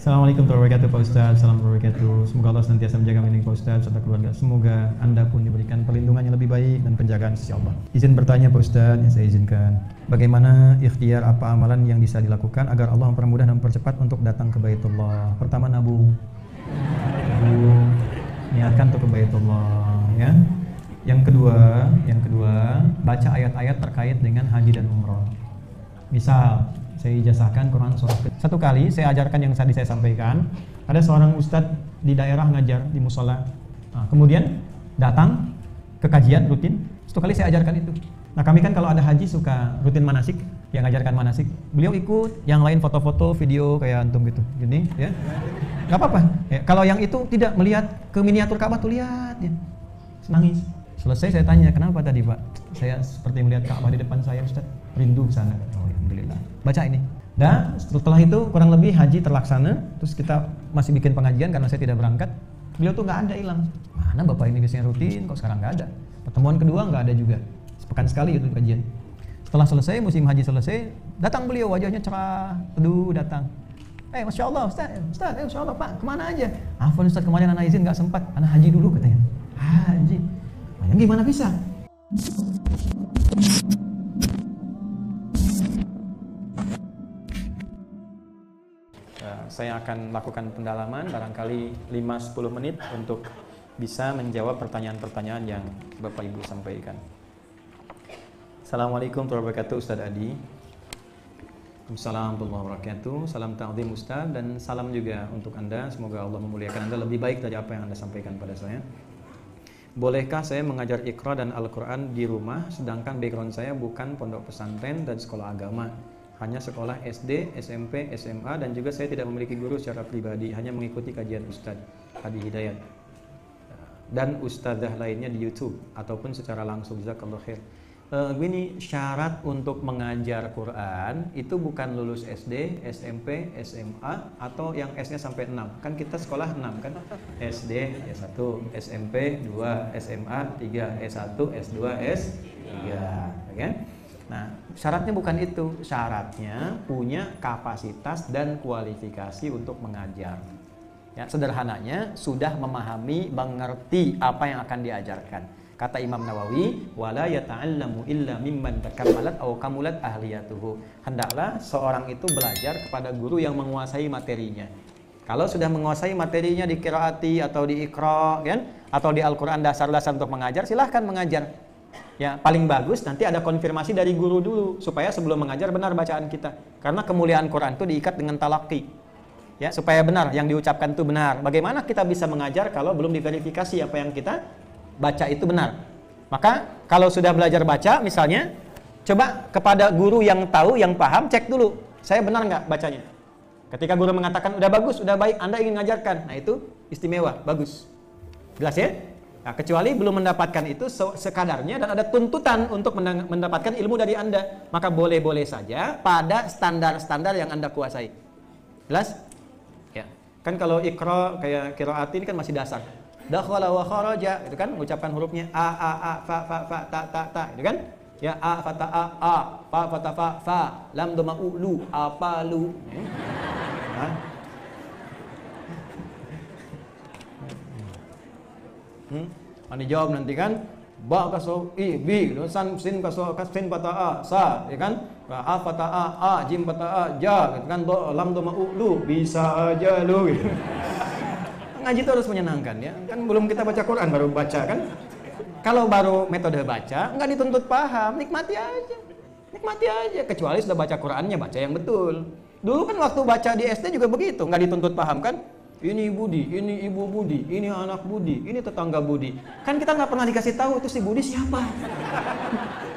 Assalamualaikum warahmatullahi wabarakatuh Pak Ustadz. Salam wabarakatuh. Semoga Allah senantiasa menjaga melindungi Pak Ustadz serta keluarga. Semoga Anda pun diberikan perlindungan yang lebih baik dan penjagaan sisi Allah. Izin bertanya Pak Ustadz, yang saya izinkan. Bagaimana ikhtiar apa amalan yang bisa dilakukan agar Allah mempermudah dan mempercepat untuk datang ke Baitullah? Pertama nabung. Niatkan untuk ke Baitullah, ya. Yang kedua, baca ayat-ayat terkait dengan haji dan umroh. Misal, saya ijazahkan Quran surah. Satu kali saya ajarkan yang tadi saya sampaikan. Ada seorang ustadz di daerah ngajar di musola. Nah, kemudian datang ke kajian rutin. Satu kali saya ajarkan itu. Nah, kami kan kalau ada haji suka rutin manasik, yang ngajarkan manasik. Beliau ikut, yang lain foto-foto, video kayak antum gitu. Gini, ya. Gak apa-apa. Ya, kalau yang itu tidak melihat ke miniatur Ka'bah tuh lihat ya. Nangis. Selesai saya tanya, kenapa tadi Pak? Saya seperti melihat Ka'bah di depan saya Ustaz. Rindu ke sana. Oh, alhamdulillah. Baca ini. Dan setelah itu kurang lebih haji terlaksana. Terus kita masih bikin pengajian karena saya tidak berangkat. Beliau tuh nggak ada, hilang. Mana Bapak ini biasanya rutin, kok sekarang nggak ada. Pertemuan kedua nggak ada juga. Sepekan sekali itu kajian. Setelah selesai, musim haji selesai, datang beliau wajahnya cerah, teduh datang. Masya Allah Ustaz, Masya Allah Pak, kemana aja? Afwan Ustaz, kemarin anak izin nggak sempat, anak haji dulu katanya. Haji? Yang gimana bisa? Saya akan lakukan pendalaman barangkali 5-10 menit untuk bisa menjawab pertanyaan-pertanyaan yang Bapak Ibu sampaikan. Assalamualaikum warahmatullahi wabarakatuh Ustaz Adi. Assalamualaikum warahmatullahi wabarakatuh. Salam ta'zim Ustaz dan salam juga untuk Anda. Semoga Allah memuliakan Anda lebih baik dari apa yang Anda sampaikan pada saya. Bolehkah saya mengajar Iqra dan Al-Quran di rumah sedangkan background saya bukan pondok pesantren dan sekolah agama, hanya sekolah SD, SMP, SMA dan juga saya tidak memiliki guru secara pribadi, hanya mengikuti kajian Ustadz Hadi Hidayat dan ustadzah lainnya di YouTube ataupun secara langsung. Jazakallahu khair. Gini, syarat untuk mengajar Quran itu bukan lulus SD, SMP, SMA atau yang S-nya sampai 6. Kan kita sekolah 6 kan? SD S1, SMP 2, SMA 3, S1, S2, S3, kan? Nah, syaratnya bukan itu. Syaratnya punya kapasitas dan kualifikasi untuk mengajar. Ya, sederhananya sudah memahami, mengerti apa yang akan diajarkan. Kata Imam Nawawi, wala yata'allamu illa mimman takammalat aw kamulat ahliyatuhu. Hendaklah seorang itu belajar kepada guru yang menguasai materinya. Kalau sudah menguasai materinya di qiraati atau di Iqra, kan? Atau di Al-Qur'an dasar-dasar untuk mengajar, silahkan mengajar. Ya, paling bagus nanti ada konfirmasi dari guru dulu supaya sebelum mengajar benar bacaan kita. Karena kemuliaan Quran itu diikat dengan talaqi. Ya, supaya benar yang diucapkan itu benar. Bagaimana kita bisa mengajar kalau belum diverifikasi apa yang kita baca itu benar? Maka kalau sudah belajar baca misalnya, coba kepada guru yang tahu, yang paham, cek dulu, saya benar nggak bacanya. Ketika guru mengatakan udah bagus, udah baik, Anda ingin mengajarkan, nah itu istimewa, bagus. Jelas ya? Nah, kecuali belum mendapatkan itu sekadarnya dan ada tuntutan untuk mendapatkan ilmu dari Anda, maka boleh-boleh saja pada standar-standar yang Anda kuasai. Jelas? Ya. Kan kalau Iqra kayak qiraat ini kan masih dasar. Dakhala wa kharaja, itu kan mengucapkan hurufnya a fa ta itu kan? Ya, a fa ta a fa ta fa lam dhamma u lu apa lu. Mana jawab nanti kan? Ba kaso i bi, san sin kaso sin pata a sa, ya kan? A pata a jim pata a ja, gitu kan? Lam dhamma u lu bisa aja lu. Gitu. Ngaji itu harus menyenangkan ya. Kan belum kita baca Quran baru baca kan? Kalau baru metode baca nggak dituntut paham, nikmati aja. Nikmati aja, kecuali sudah baca Qurannya baca yang betul. Dulu kan waktu baca di SD juga begitu, nggak dituntut paham kan? Ini Budi, ini Ibu Budi, ini anak Budi, ini tetangga Budi. Kan kita nggak pernah dikasih tahu itu si Budi siapa,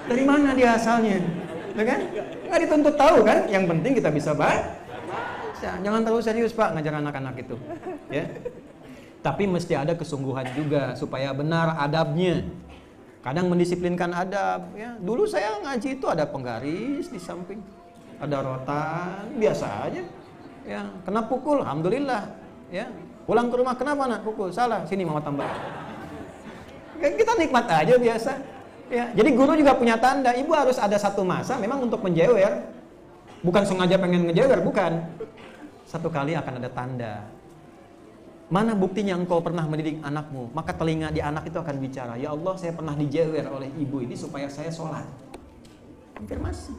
dari mana dia asalnya, ya kan? Nggak dituntut tahu kan? Yang penting kita bisa baca. Jangan terlalu serius Pak ngajar anak-anak itu, ya. Tapi mesti ada kesungguhan juga supaya benar adabnya. Kadang mendisiplinkan adab, ya. Dulu saya ngaji itu ada penggaris di samping, ada rotan, biasa aja. Ya, kena pukul, alhamdulillah. Ya, pulang ke rumah kenapa nak pukul? Salah, sini mama tambah. Kita nikmat aja biasa. Ya, jadi guru juga punya tanda. Ibu harus ada satu masa memang untuk menjewer. Bukan sengaja pengen ngejewer, bukan. satu kali akan ada tanda. Mana buktinya engkau pernah mendidik anakmu? Maka telinga di anak itu akan bicara, ya Allah, saya pernah dijewer oleh ibu ini supaya saya sholat. Konfirmasi.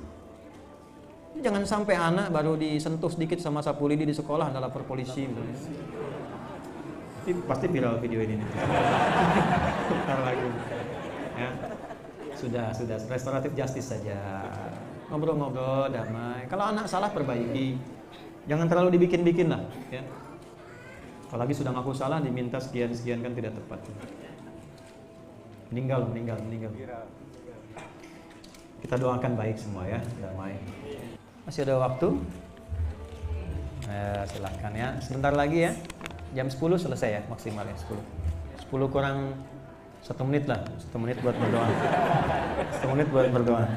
Jangan sampai anak baru disentuh sedikit sama sapu lidi di sekolah adalah lapor polisi. Ini pasti viral video ini. Bentar lagi. Ya. Sudah restoratif justice saja. Ngobrol-ngobrol damai. Kalau anak salah perbaiki. Jangan terlalu dibikin-bikin lah, ya. Apalagi sudah ngaku salah diminta sekian-sekian kan tidak tepat. Meninggal. Kita doakan baik semua ya, damai. Masih ada waktu? Silahkan ya. Sebentar lagi ya. Jam 10 selesai ya maksimal ya, 10 kurang 1 menit lah. 1 menit buat berdoa. 1 menit buat berdoa.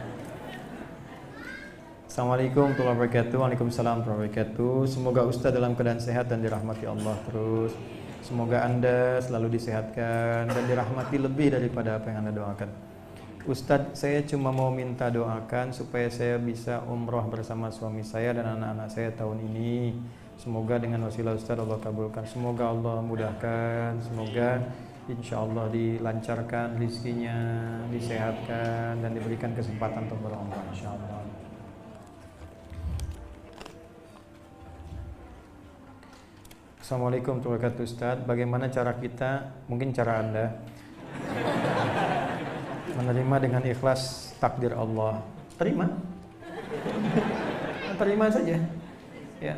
Assalamualaikum warahmatullahi wabarakatuh. Waalaikumsalam warahmatullahi wabarakatuh. Semoga Ustaz dalam keadaan sehat dan dirahmati Allah terus. Semoga Anda selalu disehatkan dan dirahmati lebih daripada apa yang Anda doakan. Ustaz, saya cuma mau minta doakan supaya saya bisa umroh bersama suami saya dan anak-anak saya tahun ini. Semoga dengan wasilah Ustaz Allah kabulkan. Semoga Allah mudahkan. Semoga insya Allah dilancarkan rezekinya, disehatkan dan diberikan kesempatan untuk berumrah insya Allah. Assalamualaikum warahmatullahi wabarakatuh. Ustaz, bagaimana cara kita, mungkin cara Anda menerima dengan ikhlas takdir Allah? Terima saja ya.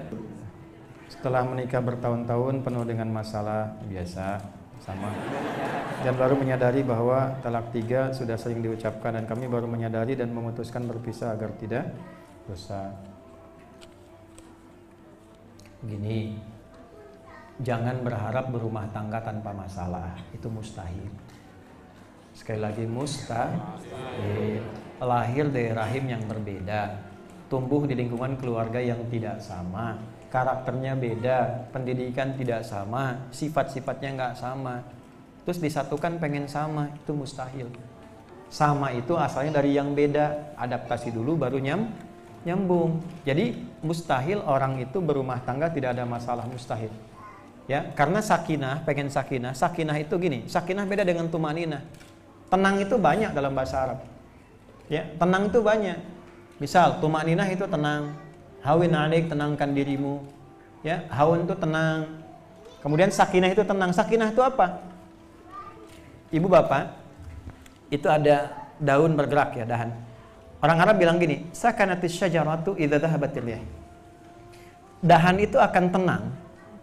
Setelah menikah bertahun-tahun penuh dengan masalah biasa sama, dan baru menyadari bahwa talak 3 sudah sering diucapkan, dan kami baru menyadari dan memutuskan berpisah agar tidak dosa. Begini, jangan berharap berumah tangga tanpa masalah, itu mustahil. Sekali lagi mustahil. Lahir dari rahim yang berbeda, tumbuh di lingkungan keluarga yang tidak sama, karakternya beda, pendidikan tidak sama, sifat-sifatnya nggak sama, terus disatukan pengen sama, itu mustahil. Sama itu asalnya dari yang beda, adaptasi dulu baru nyambung. Jadi mustahil orang itu berumah tangga tidak ada masalah, mustahil. Ya, karena sakinah, pengen sakinah. Sakinah itu gini, sakinah beda dengan tumaninah. Tenang itu banyak dalam bahasa Arab. Ya, tenang itu banyak. Misal tumaninah itu tenang, hawin alik, tenangkan dirimu. Ya, hawan itu tenang. Kemudian sakinah itu tenang. Sakinah itu apa? Ibu bapak, itu ada daun bergerak ya, dahan. Orang Arab bilang gini, sakanatis syajaratu idza dhahabatil rih. Dahan itu akan tenang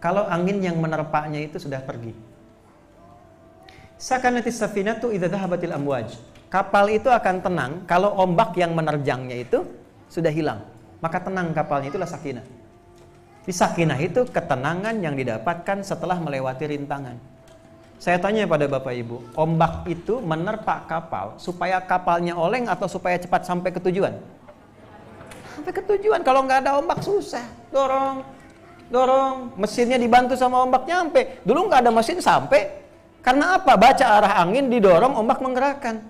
kalau angin yang menerpanya itu sudah pergi. Sakanatis safinatu idza dhahabatil amwaj. Kapal itu akan tenang kalau ombak yang menerjangnya itu sudah hilang. Maka tenang kapalnya, itulah sakinah. Di sakinah itu ketenangan yang didapatkan setelah melewati rintangan. Saya tanya pada Bapak Ibu, ombak itu menerpa kapal supaya kapalnya oleng atau supaya cepat sampai ke tujuan? Sampai ke tujuan. Kalau nggak ada ombak susah. Dorong, mesinnya dibantu sama ombak nyampe. Dulu nggak ada mesin sampai. Karena apa? Baca arah angin, didorong, ombak menggerakkan.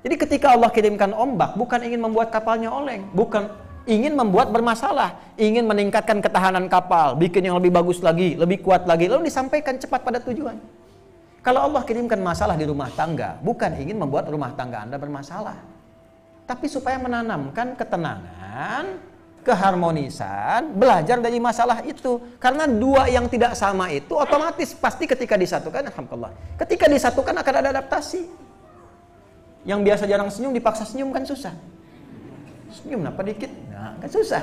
Jadi ketika Allah kirimkan ombak, bukan ingin membuat kapalnya oleng, bukan ingin membuat bermasalah, ingin meningkatkan ketahanan kapal, bikin yang lebih bagus lagi, lebih kuat lagi, lalu disampaikan cepat pada tujuan. Kalau Allah kirimkan masalah di rumah tangga, bukan ingin membuat rumah tangga Anda bermasalah, tapi supaya menanamkan ketenangan, keharmonisan, belajar dari masalah itu. Karena dua yang tidak sama itu otomatis pasti ketika disatukan, alhamdulillah, ketika disatukan akan ada adaptasi. Yang biasa jarang senyum dipaksa senyum kan susah. Senyum apa dikit, nah kan susah.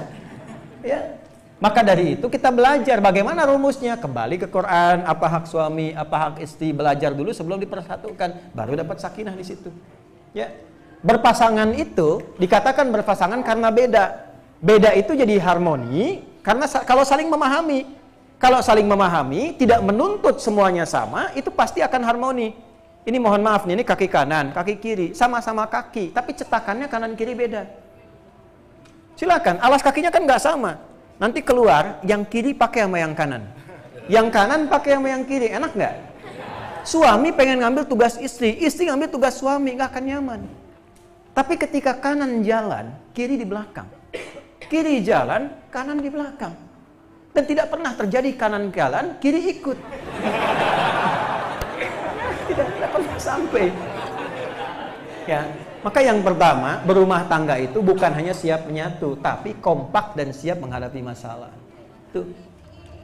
Ya. Maka dari itu kita belajar bagaimana rumusnya, kembali ke Quran, apa hak suami, apa hak istri, belajar dulu sebelum dipersatukan, baru dapat sakinah di situ. Ya. Berpasangan itu dikatakan berpasangan karena beda. Beda itu jadi harmoni karena kalau saling memahami. Kalau saling memahami, tidak menuntut semuanya sama, itu pasti akan harmoni. Ini mohon maaf nih, ini kaki kanan, kaki kiri, sama-sama kaki, tapi cetakannya kanan kiri beda. Silakan, alas kakinya kan nggak sama. Nanti keluar, yang kiri pakai sama yang kanan, yang kanan pakai sama yang kiri, enak nggak? Suami pengen ngambil tugas istri, istri ngambil tugas suami, nggak akan nyaman. Tapi ketika kanan jalan, kiri di belakang, kiri jalan, kanan di belakang, Dan tidak pernah terjadi kanan jalan, kiri ikut. Tidak pernah sampai. Ya, maka yang pertama, berumah tangga itu bukan hanya siap menyatu, tapi kompak dan siap menghadapi masalah. Tuh.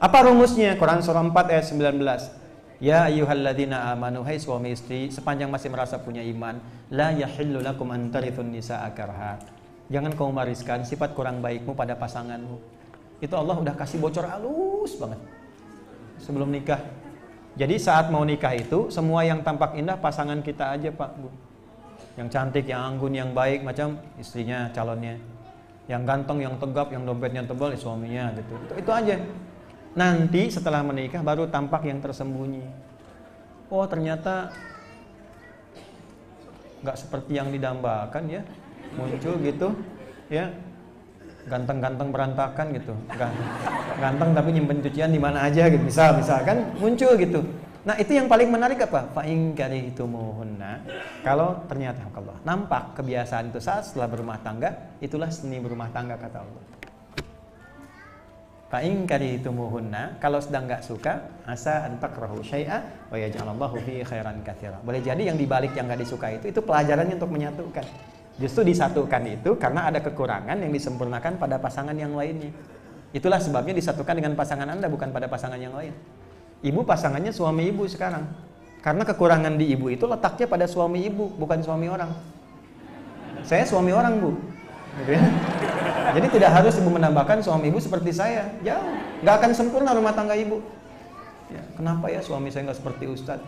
Apa rumusnya? Quran surah 4 ayat 19. Ya ayyuhalladzina amanu, hai suami istri, sepanjang masih merasa punya iman, la yahillu lakum an tarithun nisaa karha. Jangan kau mewariskan sifat kurang baikmu pada pasanganmu. Itu Allah udah kasih bocor halus banget sebelum nikah. Jadi saat mau nikah itu, semua yang tampak indah pasangan kita aja, Pak, Bu. Yang cantik, yang anggun, yang baik, macam istrinya, calonnya. Yang ganteng, yang tegap, yang dompetnya tebal, suaminya gitu. Itu aja. Nanti setelah menikah baru tampak yang tersembunyi. Oh, ternyata nggak seperti yang didambakan ya. Muncul gitu, ya. Ganteng-ganteng berantakan gitu. Ganteng tapi nyimpen cucian di mana aja gitu. Misalkan muncul gitu. Nah, itu yang paling menarik apa? Fa in karihtumuhunna. Kalau ternyata Allah nampak kebiasaan itu saat setelah berumah tangga, itulah seni berumah tangga kata Allah. Fa in karihtumuhunna, kalau sedang enggak suka, asa an takrahu syai'a wa yaj'alallahu fihi khairan katsira. Boleh jadi yang dibalik yang enggak disuka itu pelajarannya untuk menyatukan. Justru disatukan itu karena ada kekurangan yang disempurnakan pada pasangan yang lainnya. Itulah sebabnya disatukan dengan pasangan Anda, bukan pada pasangan yang lain. Ibu pasangannya suami ibu sekarang. Karena kekurangan di ibu itu letaknya pada suami ibu, bukan suami orang. Saya suami orang, Bu. Gitu ya. Jadi tidak harus ibu menambahkan suami ibu seperti saya. Jauh. Nggak akan sempurna rumah tangga ibu. Ya, kenapa ya suami saya nggak seperti Ustadz?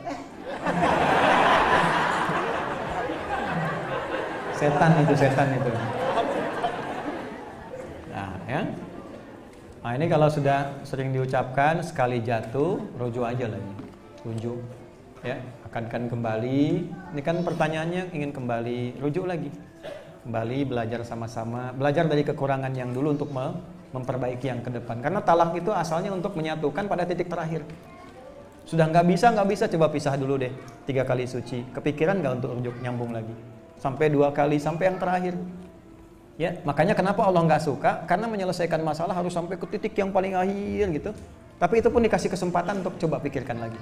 Setan itu. Nah, ya. Nah, ini kalau sudah sering diucapkan, sekali jatuh, rujuk aja lagi. Rujuk. Ya, akan kembali. Ini kan pertanyaannya ingin kembali, rujuk lagi. Kembali belajar sama-sama, belajar dari kekurangan yang dulu untuk memperbaiki yang ke depan. Karena talak itu asalnya untuk menyatukan pada titik terakhir. Sudah nggak bisa, coba pisah dulu deh. 3 kali suci. Kepikiran nggak untuk rujuk, nyambung lagi. Sampai 2 kali, sampai yang terakhir. Ya, makanya kenapa Allah nggak suka? Karena menyelesaikan masalah harus sampai ke titik yang paling akhir gitu. Tapi itu pun dikasih kesempatan untuk coba pikirkan lagi.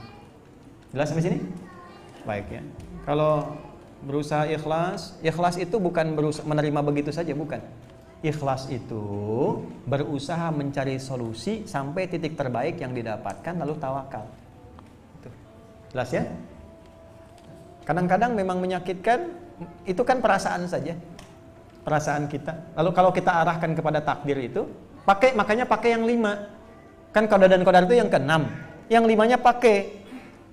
Jelas sampai sini? Baik ya. Kalau berusaha ikhlas, ikhlas itu bukan berusaha menerima begitu saja, bukan. Ikhlas itu berusaha mencari solusi sampai titik terbaik yang didapatkan lalu tawakal. Itu. Jelas ya? Kadang-kadang memang menyakitkan, itu kan perasaan saja. Perasaan kita. Lalu kalau kita arahkan kepada takdir itu, makanya pakai yang 5. Kan qada dan qadar itu yang ke-6. Yang 5-nya pakai.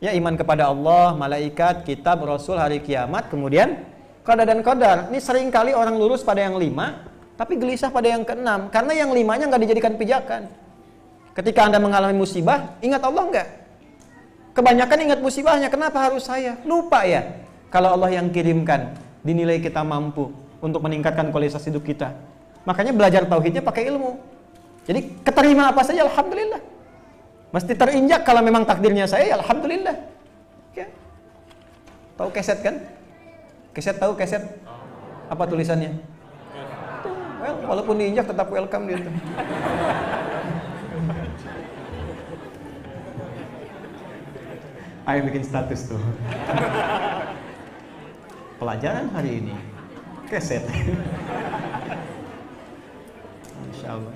Ya, iman kepada Allah, malaikat, kitab, rasul, hari kiamat, kemudian qada dan qadar. Ini sering kali orang lurus pada yang 5, tapi gelisah pada yang ke-6. Karena yang 5-nya nggak dijadikan pijakan. Ketika Anda mengalami musibah, ingat Allah nggak? Kebanyakan ingat musibahnya, kenapa harus saya? Lupa ya. Kalau Allah yang kirimkan, dinilai kita mampu untuk meningkatkan kualitas hidup kita. Makanya belajar tauhidnya pakai ilmu. Jadi keterima apa saja alhamdulillah. Mesti terinjak kalau memang takdirnya saya ya alhamdulillah. Ya. Tahu keset kan? Keset tahu keset? Apa tulisannya? Tuh, well, walaupun diinjak tetap welcome dia tuh. Ayo bikin status tuh. Pelajaran hari ini keset. Insyaallah.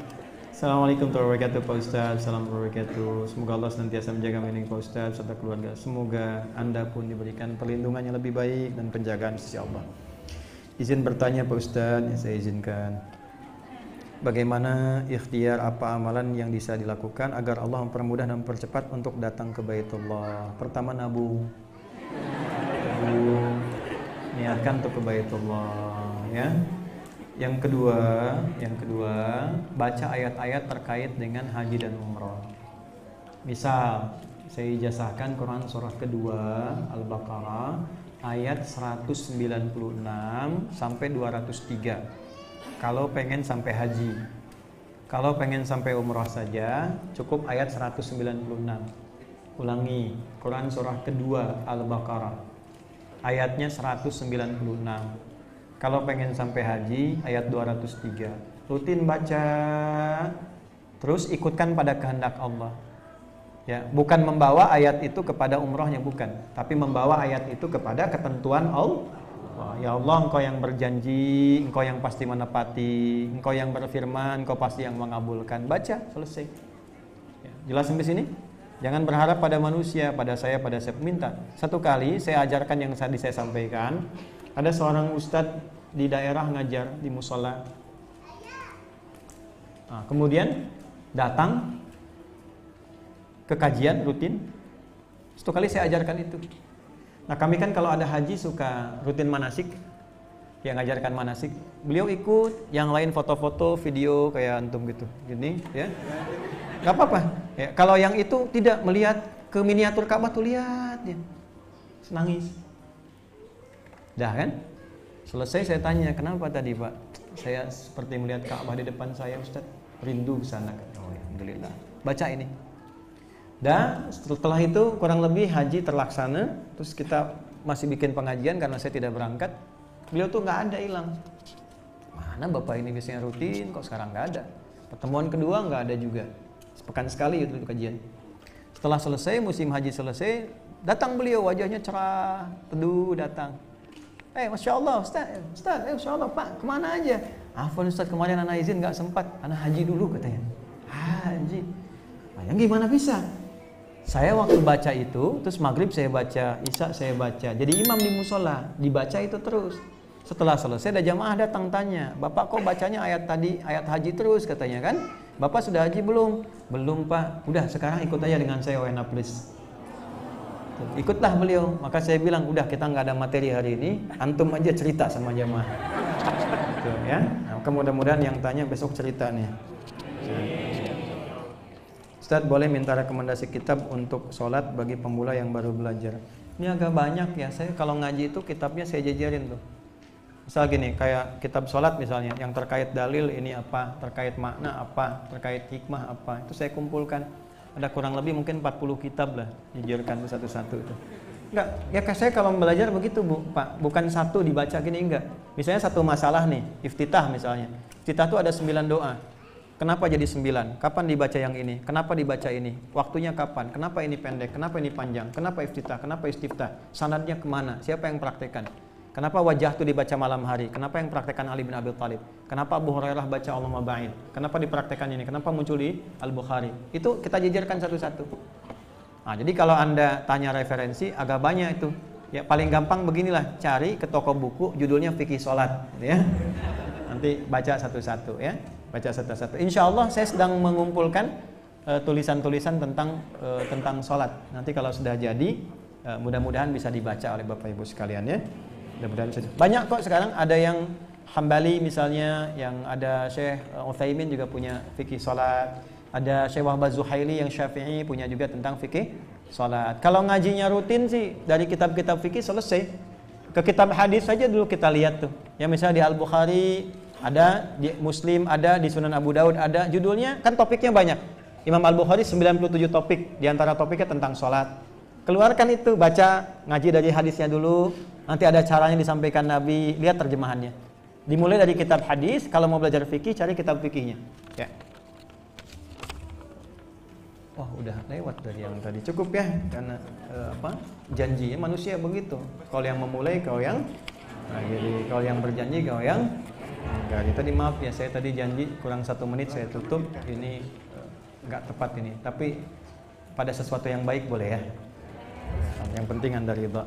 Assalamualaikum warahmatullahi wabarakatuh Pak Ustadz. Assalamualaikum warahmatullahi wabarakatuh. Semoga Allah senantiasa menjaga melindungi Pak Ustadz serta keluarga. Semoga Anda pun diberikan perlindungan yang lebih baik dan penjagaan sisi Allah. Izin bertanya Pak Ustadz, ya saya izinkan. Bagaimana ikhtiar apa amalan yang bisa dilakukan agar Allah mempermudah dan mempercepat untuk datang ke Baitullah? Pertama nabung. Niatkan untuk ke Baitullah ya. Yang kedua, baca ayat-ayat terkait dengan haji dan umrah. Misal, saya ijazahkan Quran surah kedua Al-Baqarah ayat 196 sampai 203. Kalau pengen sampai haji. Kalau pengen sampai umrah saja, cukup ayat 196. Ulangi, Quran surah kedua Al-Baqarah ayatnya 196. Kalau pengen sampai haji ayat 203. Rutin baca Terus ikutkan pada kehendak Allah. Ya, bukan membawa ayat itu kepada umrohnya, bukan, tapi membawa ayat itu kepada ketentuan Allah. Ya Allah, Engkau yang berjanji, Engkau yang pasti menepati, Engkau yang berfirman, Engkau pasti yang mengabulkan. Baca, selesai. Ya, jelas sampai sini? Jangan berharap pada manusia, pada saya minta. Satu kali saya ajarkan yang tadi saya sampaikan. Ada seorang ustadz di daerah ngajar di musola. Nah, kemudian datang ke kajian rutin. Satu kali saya ajarkan itu. Nah, kami kan kalau ada haji suka rutin manasik, yang ngajarkan manasik. Beliau ikut, yang lain foto-foto, video kayak antum gitu, gini, ya. Gak apa-apa. Ya, kalau yang itu tidak melihat ke miniatur Ka'bah tuh, lihat dia, nangis. Dah kan? Selesai saya tanya, kenapa tadi Pak? Saya seperti melihat Ka'bah di depan saya, Ustaz. Rindu ke sana. Oh, alhamdulillah. Baca ini. Dan setelah itu kurang lebih haji terlaksana. Terus kita masih bikin pengajian karena saya tidak berangkat. Beliau tuh nggak ada, hilang. Mana bapak ini biasanya rutin, kok sekarang nggak ada. Pertemuan kedua nggak ada juga. Sepekan sekali itu kajian. Setelah selesai, musim haji selesai, datang beliau, wajahnya cerah, teduh, datang. Masya Allah Ustaz, Masya Allah Pak, kemana aja? Afwan Ustaz, kemarin anak izin nggak sempat, anak haji dulu katanya. Haji? Yang gimana bisa? Saya waktu baca itu, terus maghrib saya baca, isya saya baca. Jadi imam di musola, dibaca itu terus. Setelah selesai ada jamaah datang tanya, Bapak kok bacanya ayat tadi, ayat haji terus katanya kan? Bapak sudah haji belum? Belum Pak. Udah sekarang ikut aja dengan saya Wena please. Ikutlah beliau. Maka saya bilang, udah kita nggak ada materi hari ini, antum aja cerita sama jamaah. Tuh, ya. Nah, mudah-mudahan yang tanya besok cerita nih. Ustaz, boleh minta rekomendasi kitab untuk sholat bagi pemula yang baru belajar? Ini agak banyak ya, saya kalau ngaji itu kitabnya saya jajarin tuh. Misal gini, kayak kitab sholat misalnya, yang terkait dalil ini apa, terkait makna apa, terkait hikmah apa, itu saya kumpulkan. Ada kurang lebih mungkin 40 kitab lah, jajarkan satu-satu itu. Enggak, ya saya kalau belajar begitu Bu, Pak, bukan satu dibaca gini, enggak. Misalnya satu masalah nih, iftitah misalnya. Iftitah itu ada 9 doa. Kenapa jadi 9? Kapan dibaca yang ini? Kenapa dibaca ini? Waktunya kapan? Kenapa ini pendek? Kenapa ini panjang? Kenapa iftitah? Kenapa istiftah? Sanadnya kemana? Siapa yang praktekkan? Kenapa wajah itu dibaca malam hari? Kenapa yang praktekkan Ali bin Abi Thalib? Kenapa Abu Hurairah baca Allahumma ba'id? Kenapa dipraktekkan ini? Kenapa muncul di Al-Bukhari? Itu kita jajarkan satu-satu. Nah, jadi kalau Anda tanya referensi, agak banyak itu. Ya paling gampang beginilah, cari ke toko buku, judulnya Fikih Sholat, gitu ya. Nanti baca satu-satu ya. Baca satu-satu. Insya Allah saya sedang mengumpulkan tulisan-tulisan tentang sholat. Nanti kalau sudah jadi, mudah-mudahan bisa dibaca oleh Bapak Ibu sekalian ya. Mudah-mudahan bisa. Banyak kok sekarang, ada yang Hambali misalnya, yang ada Syekh Utsaimin juga punya fikih sholat. Ada Syekh Wahbah Zuhaili yang Syafi'i punya juga tentang fikih sholat. Kalau ngajinya rutin sih dari kitab-kitab fikih selesai. Ke kitab hadis saja dulu kita lihat tuh. Ya misalnya di Al-Bukhari ada, di Muslim ada, di Sunan Abu Daud ada, judulnya kan topiknya banyak. Imam Al-Bukhari 97 topik, di antara topiknya tentang sholat. Keluarkan itu, baca, ngaji dari hadisnya dulu, nanti ada caranya disampaikan Nabi, lihat terjemahannya. Dimulai dari kitab hadis, kalau mau belajar fikih, cari kitab fikihnya. Ya. Wah, udah lewat dari yang tadi. Cukup ya, karena janjinya manusia begitu. Kalau yang memulai, kau yang jadi kalau yang berjanji, kau yang enggak. Tadi maaf ya, saya tadi janji kurang 1 menit saya tutup. Ini enggak tepat ini. Tapi pada sesuatu yang baik boleh ya. Yang penting Anda ridha.